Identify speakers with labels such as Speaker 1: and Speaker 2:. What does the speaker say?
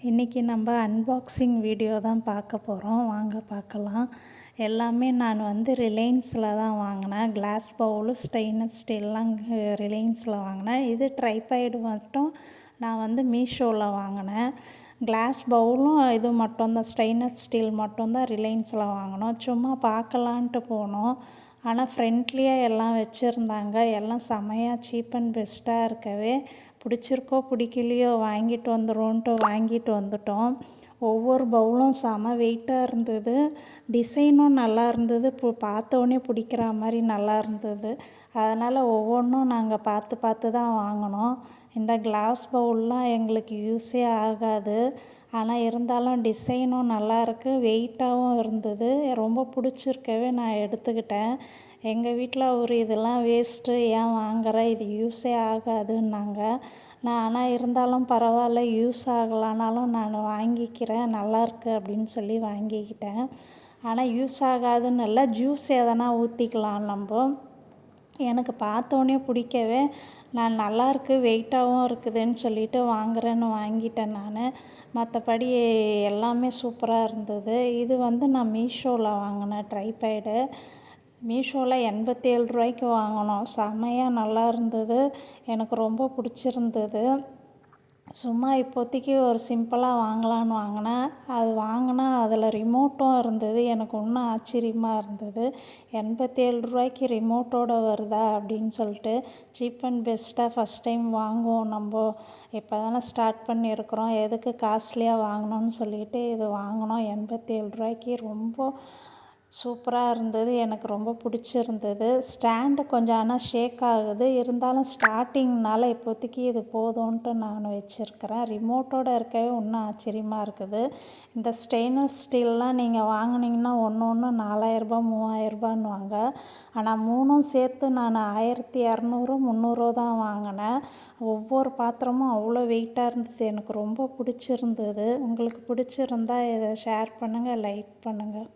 Speaker 1: இன்றைக்கி நம்ம unboxing video தான் பார்க்க போகிறோம். வாங்க பார்க்கலாம். எல்லாமே நான் ரிலையன்ஸில் தான் வாங்கினேன். கிளாஸ் பவுலு, ஸ்டெயின்லெஸ் ஸ்டீல்லாம் ரிலையன்ஸில் வாங்கினேன். இது ட்ரைபாய்டு மட்டும் நான் மீஷோவில் வாங்கினேன். கிளாஸ் பவுலும் இது மட்டும்தான், ஸ்டெயின்லெஸ் ஸ்டீல் மட்டும்தான் ரிலையன்ஸில் வாங்கினோம். சும்மா பார்க்கலான்ட்டு போனோம். ஆனால் ஃப்ரெண்ட்லியாக எல்லாம் வச்சுருந்தாங்க. எல்லாம் செமையாக சீப் அண்ட் பெஸ்ட்டாக இருக்கவே பிடிச்சிருக்கோ பிடிக்கலையோ வாங்கிட்டு வாங்கிட்டு வந்துட்டோம். ஒவ்வொரு பவுலும் செம வெயிட்டாக இருந்தது. டிசைனும் நல்லா இருந்தது. பார்த்தோன்னே பிடிக்கிற மாதிரி நல்லா இருந்தது. அதனால் ஒவ்வொன்றும் நாங்கள் பார்த்து பார்த்து தான் வாங்கினோம். இந்த கிளாஸ் பவுல்லாம் எங்களுக்கு யூஸே ஆகாது. ஆனால் இருந்தாலும் டிசைனும் நல்லாயிருக்கு, வெயிட்டாகவும் இருந்தது. ரொம்ப பிடிச்சிருக்கவே நான் எடுத்துக்கிட்டேன். எங்கள் வீட்டில் ஒரு இதெல்லாம் வேஸ்ட்டு, ஏன் வாங்குற, இது யூஸே ஆகாதுன்னாங்க. ஆனால் இருந்தாலும் பரவாயில்ல, யூஸ் ஆகலானாலும் நான் வாங்கிக்கிறேன், நல்லாயிருக்கு அப்படின்னு சொல்லி வாங்கிக்கிட்டேன். ஆனால் யூஸ் ஆகாதுன்னு இல்லை, ஜூஸ் எதனா ஊற்றிக்கலாம் நம்ம. எனக்கு பார்த்தோன்னே பிடிக்கவே நான் நல்லாயிருக்கு, வெயிட்டாகவும் இருக்குதுன்னு சொல்லிட்டு வாங்குறேன்னு வாங்கிட்டேன் நான். மற்றபடி எல்லாமே சூப்பராக இருந்தது. இது நான் மீஷோவில் வாங்கினேன் ட்ரைபேடு. மீஷோவில் 87 ரூபாய்க்கு வாங்கினோம். செம்மையாக நல்லா இருந்தது, எனக்கு ரொம்ப பிடிச்சிருந்தது. சும்மா இப்போதைக்கு ஒரு சிம்பிளாக வாங்கலான்னு வாங்கினேன். அது வாங்கினா அதில் ரிமோட்டும் இருந்தது. எனக்கு இன்னும் ஆச்சரியமாக இருந்தது. 87 ரூபாய்க்கு ரிமோட்டோடு வருதா அப்படின்னு சொல்லிட்டு. சீப் அண்ட் பெஸ்ட்டாக ஃபஸ்ட் டைம் வாங்குவோம் நம்ம. இப்போ தானே ஸ்டார்ட் பண்ணியிருக்கிறோம், எதுக்கு காஸ்ட்லியாக வாங்கணும்னு சொல்லிட்டு இது வாங்கினோம். 87 ரூபாய்க்கு ரொம்ப சூப்பராக இருந்தது, எனக்கு ரொம்ப பிடிச்சிருந்தது. ஸ்டாண்டு கொஞ்சம் ஆனால் ஷேக் ஆகுது, இருந்தாலும் ஸ்டார்டிங்னால் இப்போதைக்கு இது போதும்ன்ட்டு நான் வச்சுருக்கிறேன். ரிமோட்டோடு இருக்கவே இன்னும் ஆச்சரியமாக இருக்குது. இந்த ஸ்டெயின்லெஸ் ஸ்டீல்லாம் நீங்கள் வாங்கினீங்கன்னா ஒன்று 4000ரூபா 3000ரூபான்னுவாங்க. ஆனால் மூணும் சேர்த்து நான் 1200 300 தான் வாங்கினேன். ஒவ்வொரு பாத்திரமும் அவ்வளோ வெயிட்டாக இருந்தது, எனக்கு ரொம்ப பிடிச்சிருந்தது. உங்களுக்கு பிடிச்சிருந்தா இதை ஷேர் பண்ணுங்கள், லைக் பண்ணுங்கள்.